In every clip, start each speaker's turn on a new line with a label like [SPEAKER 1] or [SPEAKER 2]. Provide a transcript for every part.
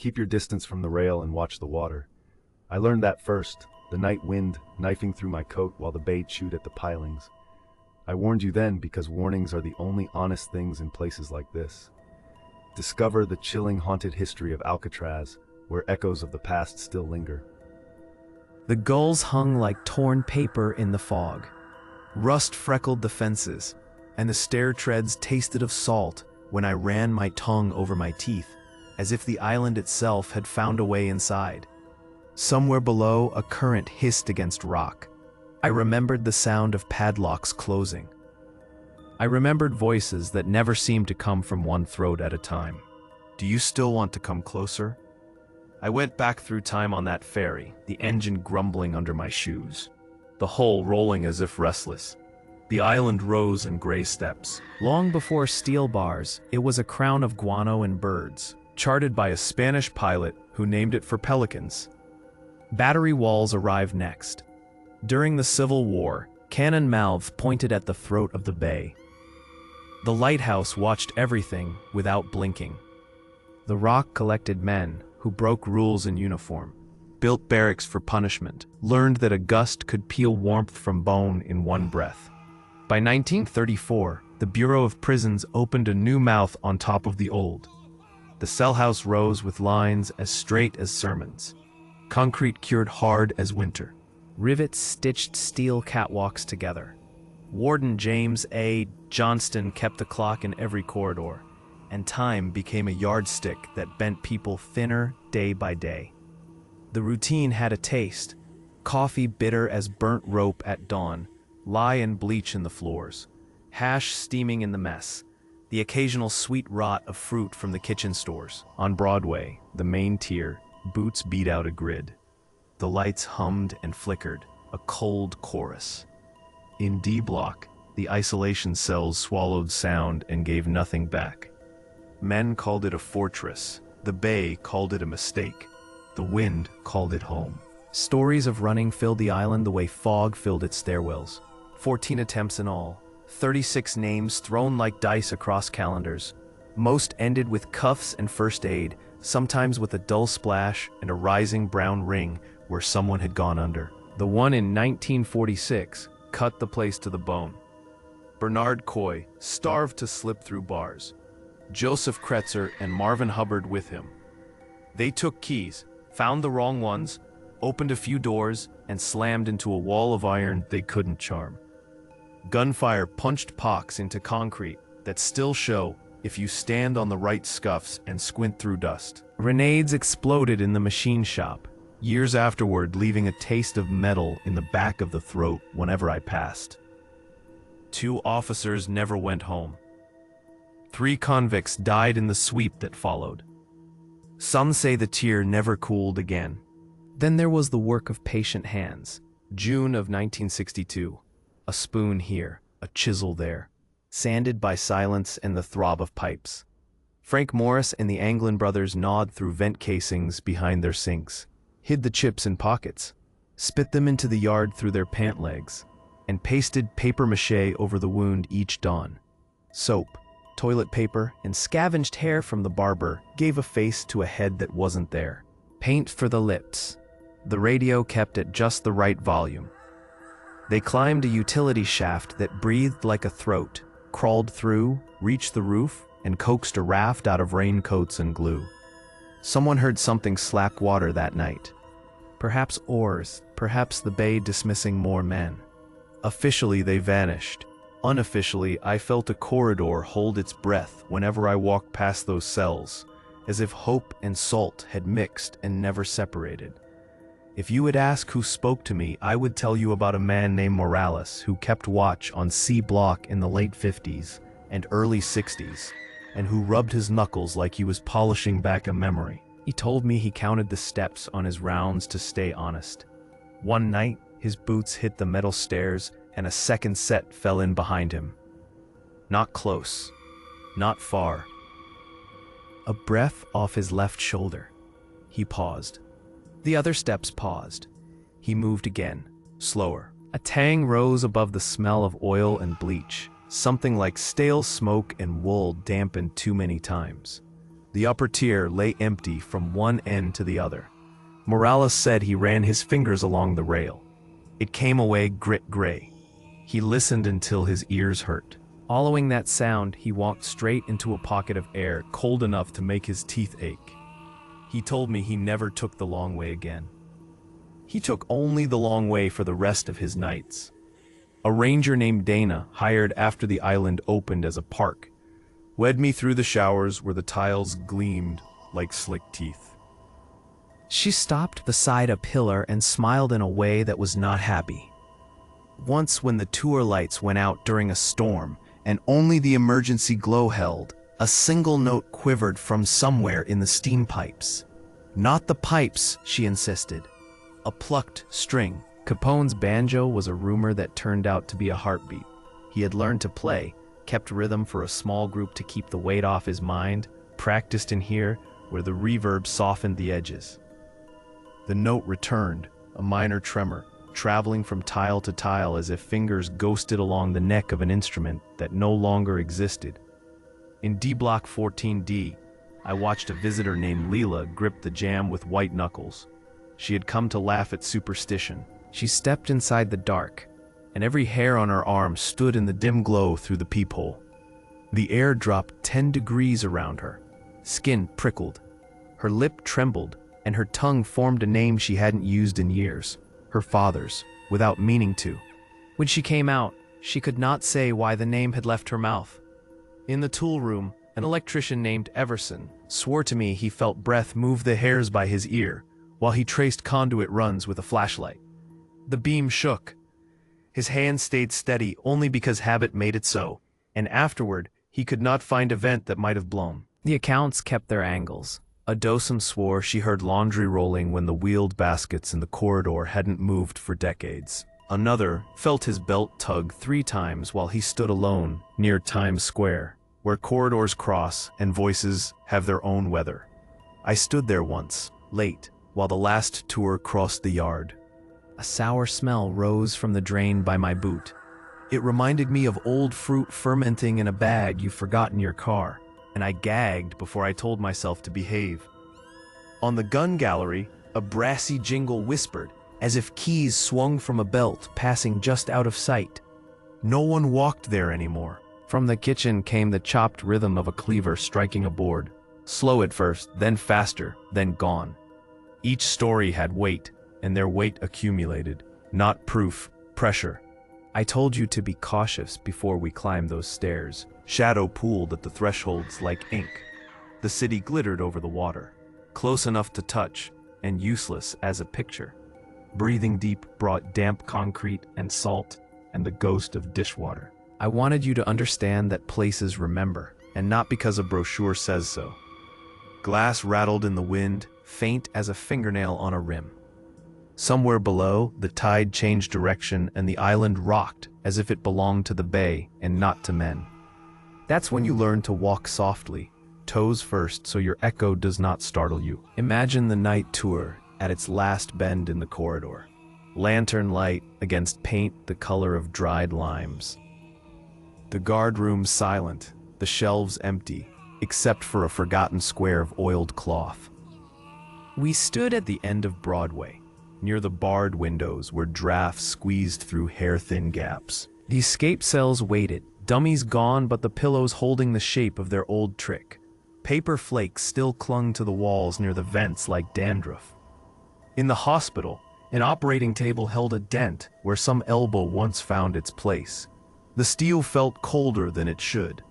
[SPEAKER 1] Keep your distance from the rail and watch the water. I learned that first, the night wind knifing through my coat while the bay chewed at the pilings. I warned you then because warnings are the only honest things in places like this. Discover the chilling haunted history of Alcatraz, where echoes of the past still linger.
[SPEAKER 2] The gulls hung like torn paper in the fog. Rust freckled the fences, and the stair treads tasted of salt when I ran my tongue over my teeth, as if the island itself had found a way inside. Somewhere below, a current hissed against rock. I remembered the sound of padlocks closing. I remembered voices that never seemed to come from one throat at a time. Do you still want to come closer? I went back through time on that ferry, the engine grumbling under my shoes, the hull rolling as if restless. The island rose in gray steps. Long before steel bars, it was a crown of guano and birds, charted by a Spanish pilot who named it for pelicans. Battery walls arrived next. During the Civil War, cannon mouths pointed at the throat of the bay. The lighthouse watched everything without blinking. The Rock collected men who broke rules in uniform, built barracks for punishment, learned that a gust could peel warmth from bone in one breath. By 1934, the Bureau of Prisons opened a new mouth on top of the old. The cell house rose with lines as straight as sermons. Concrete cured hard as winter. Rivets stitched steel catwalks together. Warden James A. Johnston kept the clock in every corridor, and time became a yardstick that bent people thinner day by day. The routine had a taste: coffee bitter as burnt rope at dawn, lye and bleach in the floors, hash steaming in the mess, the occasional sweet rot of fruit from the kitchen stores. On Broadway, the main tier, boots beat out a grid. The lights hummed and flickered, a cold chorus. In D Block, the isolation cells swallowed sound and gave nothing back. Men called it a fortress. The bay called it a mistake. The wind called it home. Stories of running filled the island the way fog filled its stairwells. 14 attempts in all, 36 names thrown like dice across calendars. Most ended with cuffs and first aid, sometimes with a dull splash and a rising brown ring where someone had gone under. The one in 1946 cut the place to the bone. Bernard Coy starved to slip through bars. Joseph Kretzer and Marvin Hubbard with him. They took keys, found the wrong ones, opened a few doors, and slammed into a wall of iron they couldn't charm. Gunfire punched pocks into concrete that still show if you stand on the right scuffs and squint through dust. Grenades exploded in the machine shop, years afterward leaving a taste of metal in the back of the throat whenever I passed. 2 officers never went home. 3 convicts died in the sweep that followed. Some say the tear never cooled again. Then there was the work of patient hands. June of 1962. A spoon here, a chisel there, sanded by silence and the throb of pipes. Frank Morris and the Anglin brothers gnawed through vent casings behind their sinks, hid the chips in pockets, spit them into the yard through their pant legs, and pasted papier-mâché over the wound each dawn. Soap, toilet paper, and scavenged hair from the barber gave a face to a head that wasn't there. Paint for the lips. The radio kept at just the right volume. They climbed a utility shaft that breathed like a throat, crawled through, reached the roof, and coaxed a raft out of raincoats and glue. Someone heard something slap water that night. Perhaps oars, perhaps the bay dismissing more men. Officially, they vanished. Unofficially, I felt a corridor hold its breath whenever I walked past those cells, as if hope and salt had mixed and never separated. If you would ask who spoke to me, I would tell you about a man named Morales who kept watch on C Block in the late 50s and early 60s, and who rubbed his knuckles like he was polishing back a memory. He told me he counted the steps on his rounds to stay honest. One night, his boots hit the metal stairs and a second set fell in behind him. Not close, not far. A breath off his left shoulder. He paused. The other steps paused. He moved again, slower. A tang rose above the smell of oil and bleach, something like stale smoke and wool dampened too many times. The upper tier lay empty from one end to the other. Morales said he ran his fingers along the rail. It came away grit-gray. He listened until his ears hurt. Following that sound, he walked straight into a pocket of air cold enough to make his teeth ache. He told me he never took the long way again. He took only the long way for the rest of his nights. A ranger named Dana, hired after the island opened as a park, led me through the showers where the tiles gleamed like slick teeth. She stopped beside a pillar and smiled in a way that was not happy. Once when the tour lights went out during a storm and only the emergency glow held, a single note quivered from somewhere in the steam pipes. Not the pipes, she insisted. A plucked string. Capone's banjo was a rumor that turned out to be a heartbeat. He had learned to play, kept rhythm for a small group to keep the weight off his mind, practiced in here where the reverb softened the edges. The note returned, a minor tremor, traveling from tile to tile as if fingers ghosted along the neck of an instrument that no longer existed. In D Block 14D, I watched a visitor named Leela grip the jam with white knuckles. She had come to laugh at superstition. She stepped inside the dark, and every hair on her arm stood in the dim glow through the peephole. The air dropped 10 degrees around her. Skin prickled. Her lip trembled, and her tongue formed a name she hadn't used in years. Her father's, without meaning to. When she came out, she could not say why the name had left her mouth. In the tool room, an electrician named Everson swore to me he felt breath move the hairs by his ear while he traced conduit runs with a flashlight. The beam shook. His hand stayed steady only because habit made it so, and afterward he could not find a vent that might have blown. The accounts kept their angles. A docent swore she heard laundry rolling when the wheeled baskets in the corridor hadn't moved for decades. Another felt his belt tug 3 times while he stood alone near Times Square, where corridors cross and voices have their own weather. I stood there once, late, while the last tour crossed the yard. A sour smell rose from the drain by my boot. It reminded me of old fruit fermenting in a bag you forgot in your car, and I gagged before I told myself to behave. On the gun gallery, a brassy jingle whispered, as if keys swung from a belt passing just out of sight. No one walked there anymore. From the kitchen came the chopped rhythm of a cleaver striking a board. Slow at first, then faster, then gone. Each story had weight, and their weight accumulated. Not proof, pressure. I told you to be cautious before we climbed those stairs. Shadow pooled at the thresholds like ink. The city glittered over the water, close enough to touch, and useless as a picture. Breathing deep brought damp concrete and salt and the ghost of dishwater. I wanted you to understand that places remember, and not because a brochure says so. Glass rattled in the wind, faint as a fingernail on a rim. Somewhere below, the tide changed direction and the island rocked as if it belonged to the bay and not to men. That's when you learn to walk softly, toes first so your echo does not startle you. Imagine the night tour at its last bend in the corridor. Lantern light against paint the color of dried limes. The guard room silent, the shelves empty, except for a forgotten square of oiled cloth. We stood at the end of Broadway, near the barred windows where drafts squeezed through hair-thin gaps. The escape cells waited, dummies gone but the pillows holding the shape of their old trick. Paper flakes still clung to the walls near the vents like dandruff. In the hospital, an operating table held a dent where some elbow once found its place. The steel felt colder than it should.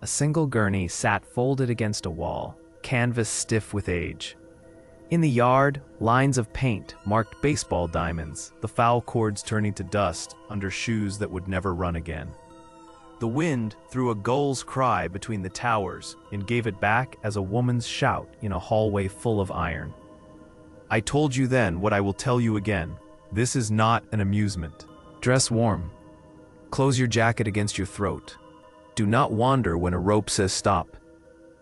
[SPEAKER 2] A single gurney sat folded against a wall, canvas stiff with age. In the yard, lines of paint marked baseball diamonds, the foul cords turning to dust under shoes that would never run again. The wind threw a gull's cry between the towers and gave it back as a woman's shout in a hallway full of iron. I told you then what I will tell you again. This is not an amusement. Dress warm. Close your jacket against your throat. Do not wander when a rope says stop.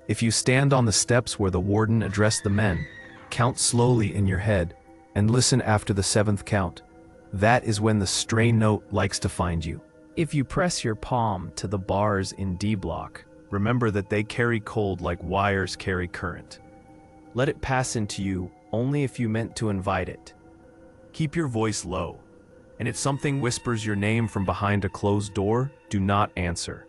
[SPEAKER 2] If you stand on the steps where the warden addressed the men, count slowly in your head and listen after the 7th count. That is when the stray note likes to find you. If you press your palm to the bars in D block, Remember that they carry cold like wires carry current. Let it pass into you only if you meant to invite it. Keep your voice low, and if something whispers your name from behind a closed door, do not answer.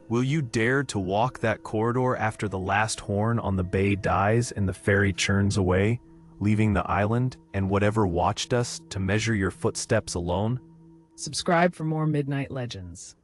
[SPEAKER 2] Will you dare to walk that corridor after the last horn on the bay dies and the ferry churns away, leaving the island and whatever watched us to measure your footsteps alone?
[SPEAKER 3] Subscribe for more Midnight Legends.